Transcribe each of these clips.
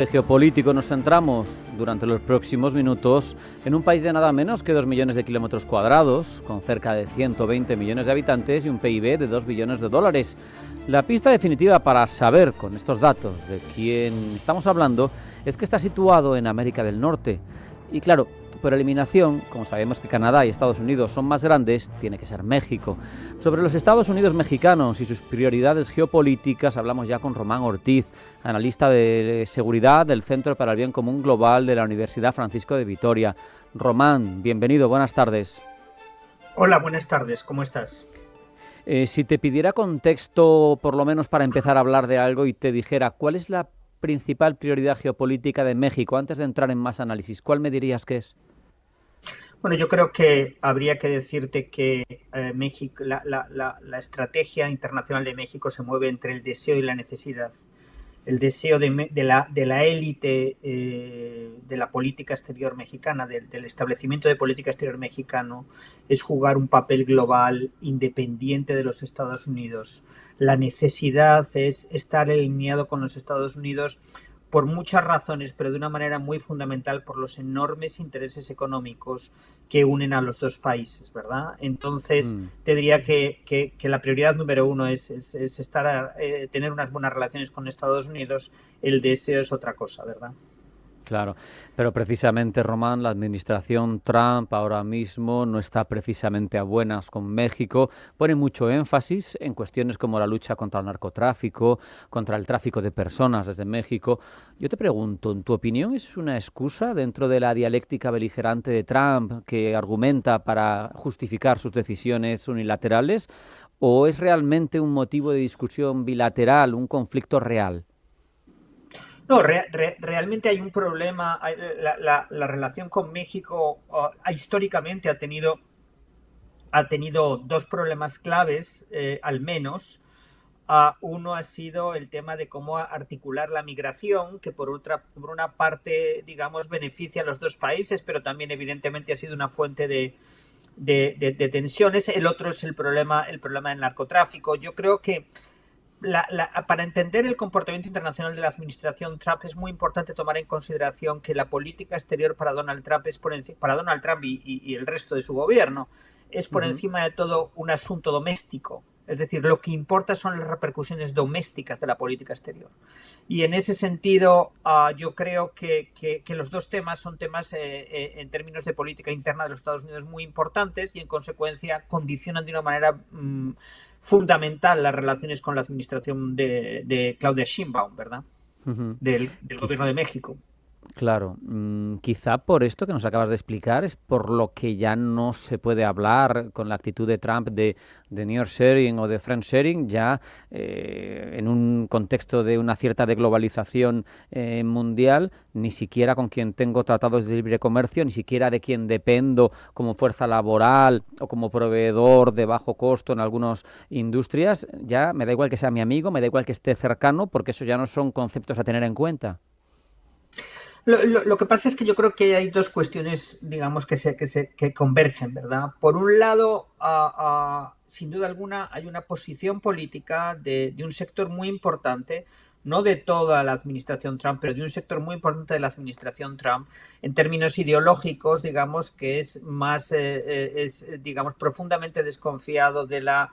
Geopolítico nos centramos durante los próximos minutos en un país de nada menos que 2 millones de kilómetros cuadrados, con cerca de 120 millones de habitantes y un PIB de 2 billones de dólares. La pista definitiva para saber con estos datos de quién estamos hablando es que está situado en América del Norte. Y claro, por eliminación, como sabemos que Canadá y Estados Unidos son más grandes, tiene que ser México. Sobre los Estados Unidos mexicanos y sus prioridades geopolíticas hablamos ya con Román Ortiz, analista de seguridad del Centro para el Bien Común Global de la Universidad Francisco de Vitoria. Román, bienvenido, buenas tardes. Hola, buenas tardes, ¿cómo estás? Si te pidiera contexto, por lo menos para empezar a hablar de algo, y te dijera, ¿cuál es la principal prioridad geopolítica de México? Antes de entrar en más análisis, ¿cuál me dirías que es? Bueno, yo creo que habría que decirte que México, la estrategia internacional de México se mueve entre el deseo y la necesidad. El deseo de la élite de la política exterior mexicana, del establecimiento de política exterior mexicano, es jugar un papel global independiente de los Estados Unidos. La necesidad es estar alineado con los Estados Unidos por muchas razones, pero de una manera muy fundamental por los enormes intereses económicos que unen a los dos países, ¿verdad? Entonces, te diría que la prioridad número uno es tener unas buenas relaciones con Estados Unidos. El deseo es otra cosa, ¿verdad? Claro, pero precisamente, Román, la administración Trump ahora mismo no está precisamente a buenas con México. Pone mucho énfasis en cuestiones como la lucha contra el narcotráfico, contra el tráfico de personas desde México. Yo te pregunto, ¿en tu opinión es una excusa dentro de la dialéctica beligerante de Trump que argumenta para justificar sus decisiones unilaterales? ¿O es realmente un motivo de discusión bilateral, un conflicto real? No, realmente hay un problema. La relación con México históricamente ha tenido dos problemas claves, al menos. Uno ha sido el tema de cómo articular la migración, que por una parte, digamos, beneficia a los dos países, pero también evidentemente ha sido una fuente de tensiones. El otro es el problema del narcotráfico. Yo creo que para entender el comportamiento internacional de la administración Trump es muy importante tomar en consideración que la política exterior para Donald Trump y el resto de su gobierno es por encima de todo un asunto doméstico. Es decir, lo que importa son las repercusiones domésticas de la política exterior. Y en ese sentido, yo creo que los dos temas son temas en términos de política interna de los Estados Unidos muy importantes y en consecuencia condicionan de una manera fundamental las relaciones con la administración de Claudia Sheinbaum, ¿verdad? Del gobierno de México. Claro, quizá por esto que nos acabas de explicar es por lo que ya no se puede hablar con la actitud de Trump de nearshoring o de friendshoring, ya en un contexto de una cierta deglobalización mundial, ni siquiera con quien tengo tratados de libre comercio, ni siquiera de quien dependo como fuerza laboral o como proveedor de bajo costo en algunas industrias, ya me da igual que sea mi amigo, me da igual que esté cercano, porque eso ya no son conceptos a tener en cuenta. Lo que pasa es que yo creo que hay dos cuestiones, digamos, que convergen, ¿verdad? Por un lado, sin duda alguna, hay una posición política de un sector muy importante, no de toda la administración Trump, pero de un sector muy importante de la administración Trump, en términos ideológicos, digamos, que es más, digamos, profundamente desconfiado de la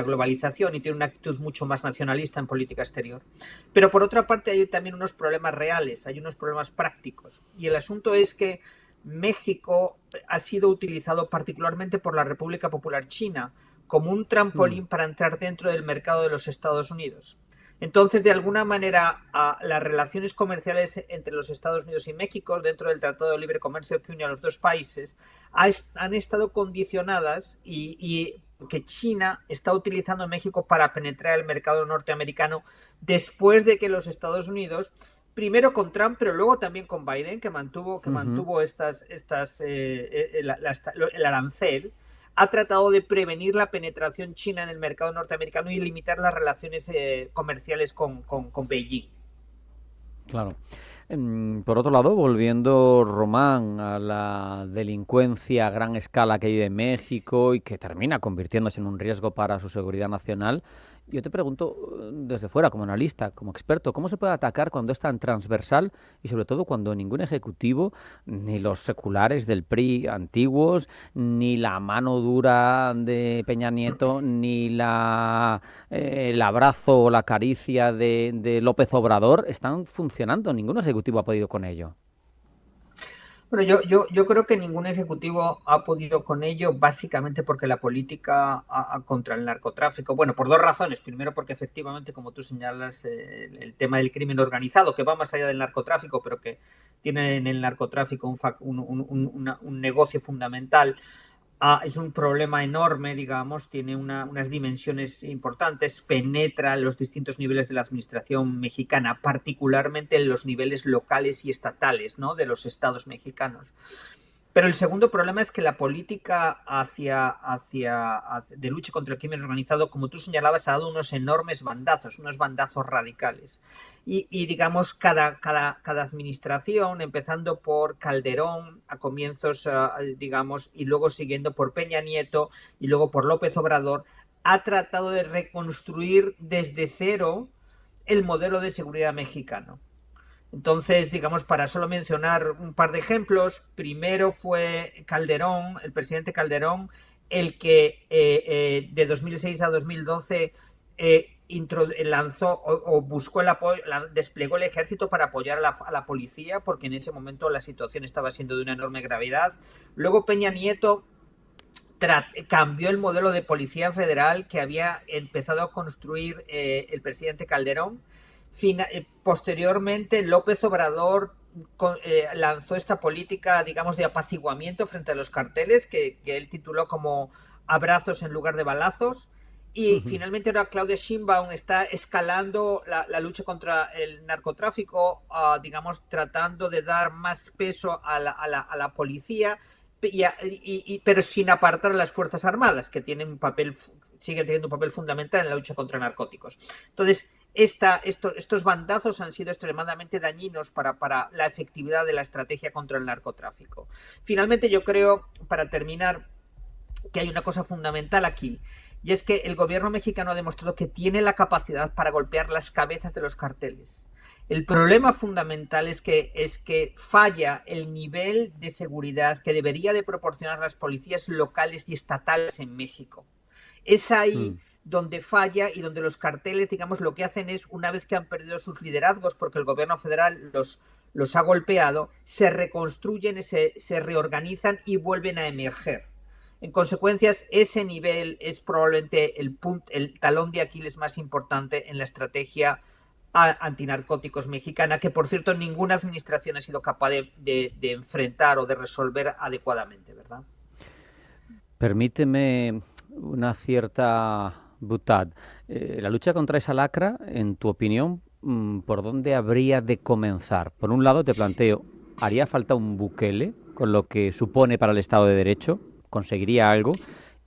globalización y tiene una actitud mucho más nacionalista en política exterior. Pero por otra parte hay también unos problemas reales, hay unos problemas prácticos. Y el asunto es que México ha sido utilizado particularmente por la República Popular China como un trampolín para entrar dentro del mercado de los Estados Unidos. Entonces, de alguna manera, las relaciones comerciales entre los Estados Unidos y México, dentro del Tratado de Libre Comercio que une a los dos países, han estado condicionadas y que China está utilizando México para penetrar el mercado norteamericano después de que los Estados Unidos, primero con Trump, pero luego también con Biden, que mantuvo el arancel, ha tratado de prevenir la penetración china en el mercado norteamericano y limitar las relaciones comerciales con Beijing. Claro. Por otro lado, volviendo, Román, a la delincuencia a gran escala que hay en México y que termina convirtiéndose en un riesgo para su seguridad nacional, Yo te pregunto desde fuera, como analista, como experto, ¿cómo se puede atacar cuando es tan transversal y sobre todo cuando ningún ejecutivo, ni los seculares del PRI antiguos, ni la mano dura de Peña Nieto, ni el abrazo o la caricia de López Obrador están funcionando? Ningún ejecutivo ha podido con ello. Bueno, yo creo que ningún ejecutivo ha podido con ello, básicamente porque la política contra el narcotráfico, bueno, por dos razones. Primero, porque efectivamente, como tú señalas, el tema del crimen organizado, que va más allá del narcotráfico, pero que tiene en el narcotráfico un negocio fundamental, es un problema enorme, digamos, tiene unas dimensiones importantes, penetra los distintos niveles de la administración mexicana, particularmente en los niveles locales y estatales, ¿no?, de los estados mexicanos. Pero el segundo problema es que la política de lucha contra el crimen organizado, como tú señalabas, ha dado unos enormes bandazos, unos bandazos radicales. Y digamos, cada administración, empezando por Calderón a comienzos, digamos, y luego siguiendo por Peña Nieto y luego por López Obrador, ha tratado de reconstruir desde cero el modelo de seguridad mexicano. Entonces, digamos, para solo mencionar un par de ejemplos, primero fue Calderón, el presidente Calderón, el que de 2006 a 2012 lanzó o buscó el apoyo, desplegó el ejército para apoyar a la policía, porque en ese momento la situación estaba siendo de una enorme gravedad. Luego Peña Nieto cambió el modelo de policía federal que había empezado a construir el presidente Calderón. Posteriormente, López Obrador lanzó esta política, digamos, de apaciguamiento frente a los carteles, que él tituló como abrazos en lugar de balazos. Y finalmente ahora Claudia Sheinbaum está escalando la lucha contra el narcotráfico, digamos, tratando de dar más peso a la policía, pero sin apartar a las Fuerzas Armadas, que siguen teniendo un papel fundamental en la lucha contra narcóticos. Entonces, estos bandazos han sido extremadamente dañinos para la efectividad de la estrategia contra el narcotráfico. Finalmente, yo creo, para terminar, que hay una cosa fundamental aquí, y es que el gobierno mexicano ha demostrado que tiene la capacidad para golpear las cabezas de los carteles. El problema fundamental es que falla el nivel de seguridad que debería de proporcionar las policías locales y estatales en México. Es ahí donde falla y donde los carteles, digamos, lo que hacen es, una vez que han perdido sus liderazgos porque el gobierno federal los ha golpeado, se reconstruyen, se reorganizan y vuelven a emerger. En consecuencia, ese nivel es probablemente el talón de Aquiles más importante en la estrategia antinarcóticos mexicana, que por cierto ninguna administración ha sido capaz de enfrentar o de resolver adecuadamente, ¿verdad? Permíteme una cierta butad. La lucha contra esa lacra, en tu opinión, ¿por dónde habría de comenzar? Por un lado te planteo, ¿haría falta un Bukele con lo que supone para el Estado de Derecho? ¿Conseguiría algo?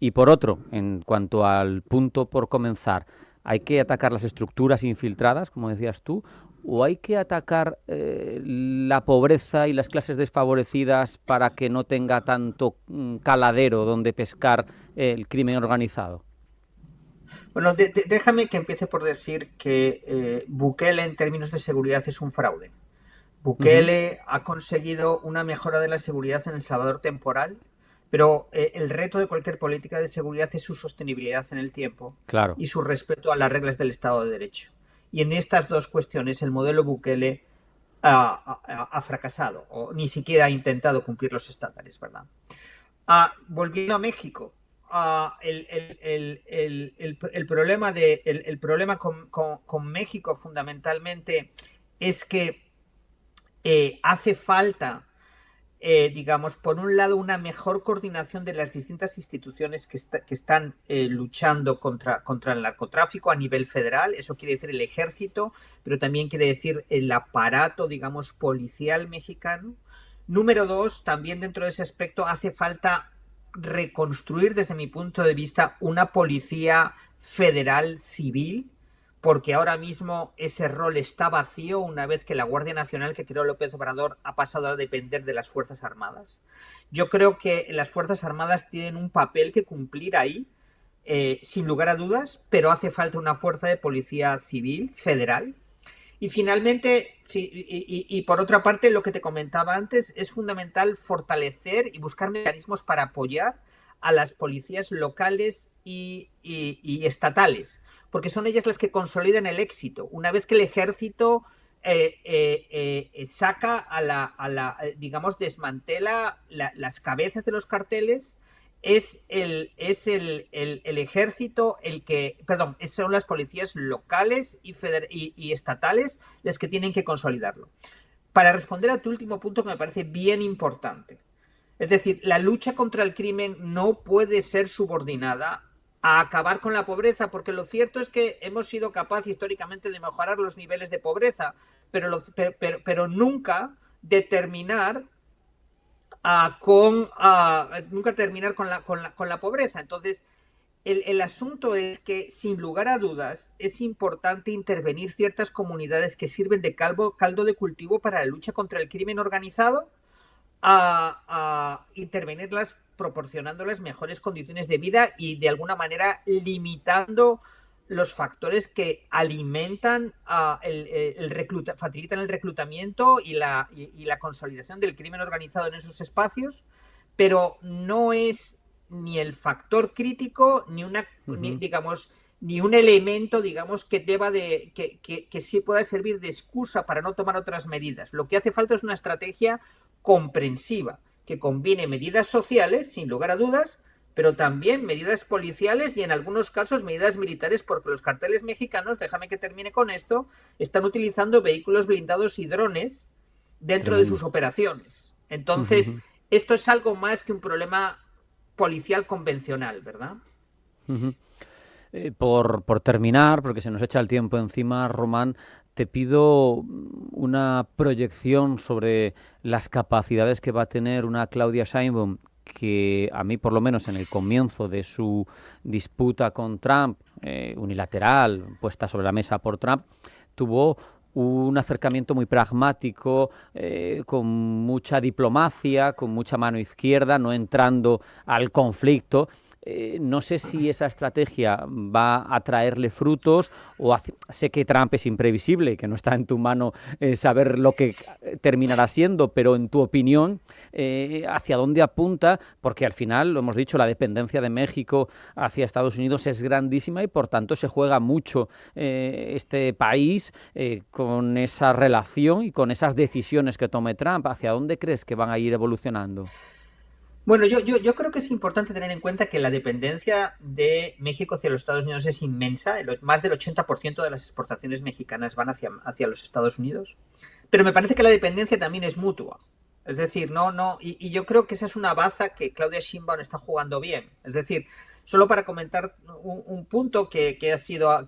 Y por otro, en cuanto al punto por comenzar, ¿hay que atacar las estructuras infiltradas, como decías tú, o hay que atacar la pobreza y las clases desfavorecidas para que no tenga tanto caladero donde pescar el crimen organizado? Bueno, déjame que empiece por decir que Bukele en términos de seguridad es un fraude. Bukele ha conseguido una mejora de la seguridad en El Salvador temporal, pero el reto de cualquier política de seguridad es su sostenibilidad en el tiempo, claro, y su respeto a las reglas del Estado de Derecho. Y en estas dos cuestiones el modelo Bukele ha fracasado o ni siquiera ha intentado cumplir los estándares, ¿verdad? Volviendo a México, el problema con México fundamentalmente es que hace falta, digamos, por un lado, una mejor coordinación de las distintas instituciones que están luchando contra el narcotráfico a nivel federal. Eso quiere decir el ejército, pero también quiere decir el aparato, digamos, policial mexicano. Número dos, también dentro de ese aspecto hace falta reconstruir, desde mi punto de vista, una policía federal civil, porque ahora mismo ese rol está vacío una vez que la Guardia Nacional que creó López Obrador ha pasado a depender de las Fuerzas Armadas. Yo creo que las Fuerzas Armadas tienen un papel que cumplir ahí, sin lugar a dudas, pero hace falta una fuerza de policía civil federal. Y finalmente, y por otra parte, lo que te comentaba antes, es fundamental fortalecer y buscar mecanismos para apoyar a las policías locales y estatales, porque son ellas las que consolidan el éxito. Una vez que el ejército saca digamos, desmantela las cabezas de los carteles, es el ejército son las policías locales y estatales las que tienen que consolidarlo. Para responder a tu último punto, que me parece bien importante, es decir, la lucha contra el crimen no puede ser subordinada a acabar con la pobreza, porque lo cierto es que hemos sido capaces históricamente de mejorar los niveles de pobreza, pero nunca de terminar con la pobreza. Entonces, el asunto es que, sin lugar a dudas, es importante intervenir ciertas comunidades que sirven de caldo de cultivo para la lucha contra el crimen organizado, a intervenirlas proporcionándoles mejores condiciones de vida y, de alguna manera, limitando los factores que alimentan facilitan el reclutamiento y la consolidación del crimen organizado en esos espacios, pero no es ni el factor crítico ni ni un elemento, digamos, que sí pueda servir de excusa para no tomar otras medidas. Lo que hace falta es una estrategia comprensiva que combine medidas sociales, sin lugar a dudas, pero también medidas policiales y, en algunos casos, medidas militares, porque los carteles mexicanos, déjame que termine con esto, están utilizando vehículos blindados y drones dentro de sus operaciones. Entonces, esto es algo más que un problema policial convencional, ¿verdad? Por terminar, porque se nos echa el tiempo encima, Román, te pido una proyección sobre las capacidades que va a tener una Claudia Sheinbaum, que a mí, por lo menos en el comienzo de su disputa con Trump, unilateral, puesta sobre la mesa por Trump, tuvo un acercamiento muy pragmático, con mucha diplomacia, con mucha mano izquierda, no entrando al conflicto. No sé si esa estrategia va a traerle frutos sé que Trump es imprevisible y que no está en tu mano saber lo que terminará siendo, pero en tu opinión, ¿hacia dónde apunta? Porque al final, lo hemos dicho, la dependencia de México hacia Estados Unidos es grandísima y por tanto se juega mucho este país con esa relación y con esas decisiones que tome Trump. ¿Hacia dónde crees que van a ir evolucionando? Bueno, yo creo que es importante tener en cuenta que la dependencia de México hacia los Estados Unidos es inmensa. Más del 80% de las exportaciones mexicanas van hacia los Estados Unidos. Pero me parece que la dependencia también es mutua. Es decir, y yo creo que esa es una baza que Claudia Sheinbaum está jugando bien. Es decir, solo para comentar un punto que ha sido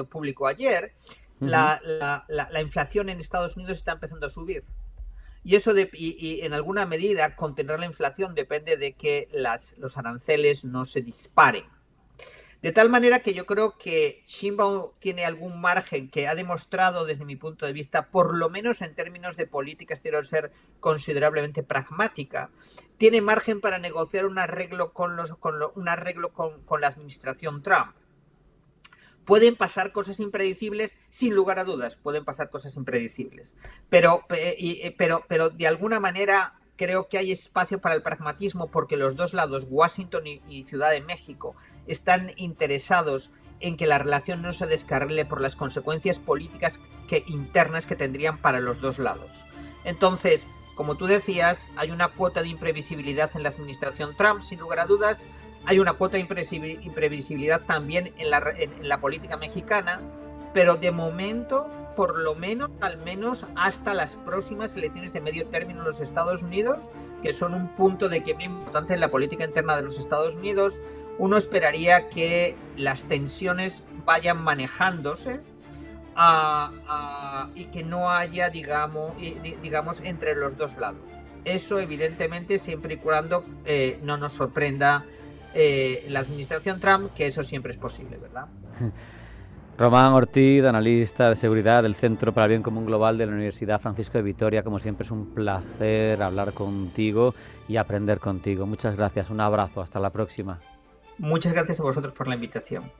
público ayer, la inflación en Estados Unidos está empezando a subir. Y eso y en alguna medida contener la inflación depende de que los aranceles no se disparen. De tal manera que yo creo que Sheinbaum tiene algún margen, que ha demostrado desde mi punto de vista, por lo menos en términos de política exterior, ser considerablemente pragmática. Tiene margen para negociar un arreglo con la administración Trump. Pueden pasar cosas impredecibles, sin lugar a dudas, pueden pasar cosas impredecibles. Pero de alguna manera creo que hay espacio para el pragmatismo, porque los dos lados, Washington y Ciudad de México, están interesados en que la relación no se descarrile por las consecuencias políticas internas que tendrían para los dos lados. Entonces, como tú decías, hay una cuota de imprevisibilidad en la administración Trump, sin lugar a dudas. Hay una cuota de imprevisibilidad también en la política mexicana, pero de momento, por lo menos, al menos hasta las próximas elecciones de medio término en los Estados Unidos, que son un punto de quiebre importante en la política interna de los Estados Unidos, uno esperaría que las tensiones vayan manejándose y que no haya, digamos, entre los dos lados. Eso, evidentemente, siempre y cuando no nos sorprenda la administración Trump, que eso siempre es posible, ¿verdad? Román Ortiz, analista de seguridad del Centro para el Bien Común Global de la Universidad Francisco de Vitoria. Como siempre es un placer hablar contigo y aprender contigo. Muchas gracias, un abrazo, hasta la próxima. Muchas gracias a vosotros por la invitación.